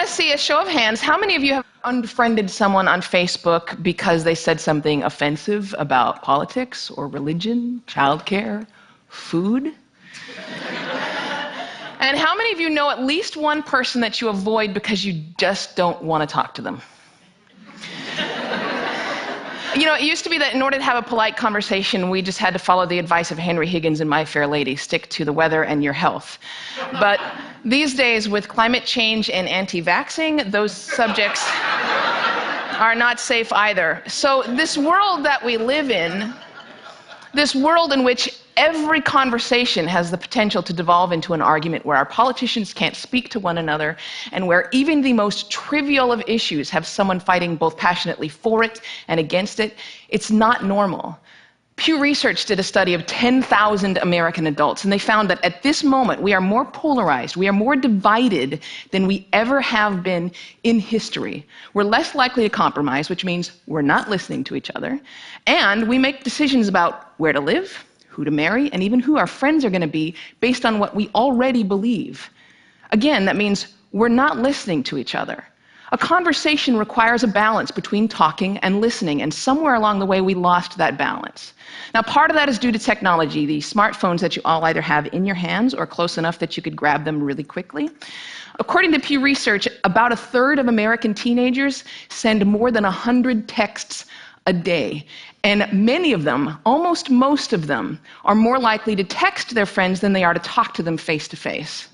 want to see a show of hands. How many of you have unfriended someone on Facebook because they said something offensive about politics or religion, childcare, food? And how many of you know at least one person that you avoid because you just don't want to talk to them? You know, it used to be that in order to have a polite conversation, we just had to follow the advice of Henry Higgins in My Fair Lady, stick to the weather and your health. But these days, with climate change and anti-vaxxing, those subjects are not safe either. So this world that we live in, this world in which every conversation has the potential to devolve into an argument, where our politicians can't speak to one another, and where even the most trivial of issues have someone fighting both passionately for it and against it, it's not normal. Pew Research did a study of 10,000 American adults, and they found that at this moment we are more polarized, we are more divided than we ever have been in history. We're less likely to compromise, which means we're not listening to each other, and we make decisions about where to live, who to marry, and even who our friends are going to be based on what we already believe. Again, that means we're not listening to each other. A conversation requires a balance between talking and listening, and somewhere along the way we lost that balance. Now, part of that is due to technology, the smartphones that you all either have in your hands or close enough that you could grab them really quickly. According to Pew Research, about a third of American teenagers send more than 100 texts a day. And many of them, almost most of them, are more likely to text their friends than they are to talk to them face to face.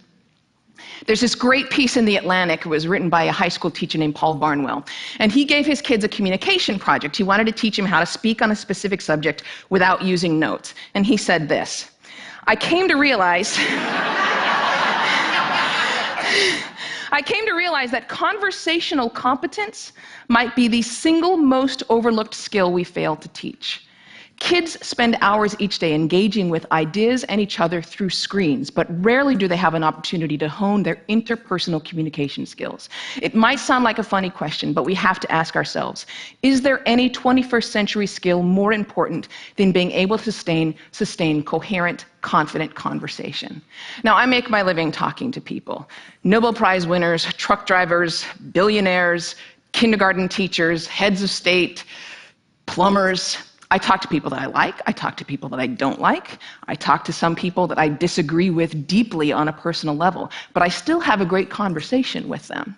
There's this great piece in The Atlantic. It was written by a high school teacher named Paul Barnwell. And he gave his kids a communication project. He wanted to teach them how to speak on a specific subject without using notes. And he said this: I came to realize that conversational competence might be the single most overlooked skill we fail to teach. Kids spend hours each day engaging with ideas and each other through screens, but rarely do they have an opportunity to hone their interpersonal communication skills. It might sound like a funny question, but we have to ask ourselves, is there any 21st century skill more important than being able to sustain coherent, confident conversation? Now, I make my living talking to people. Nobel Prize winners, truck drivers, billionaires, kindergarten teachers, heads of state, plumbers. I talk to people that I like, I talk to people that I don't like, I talk to some people that I disagree with deeply on a personal level, but I still have a great conversation with them.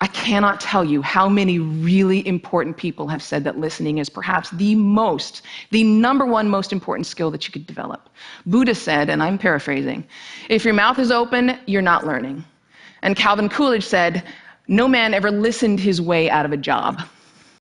I cannot tell you how many really important people have said that listening is perhaps the number one most important skill that you could develop. Buddha said, and I'm paraphrasing, if your mouth is open, you're not learning. And Calvin Coolidge said, no man ever listened his way out of a job.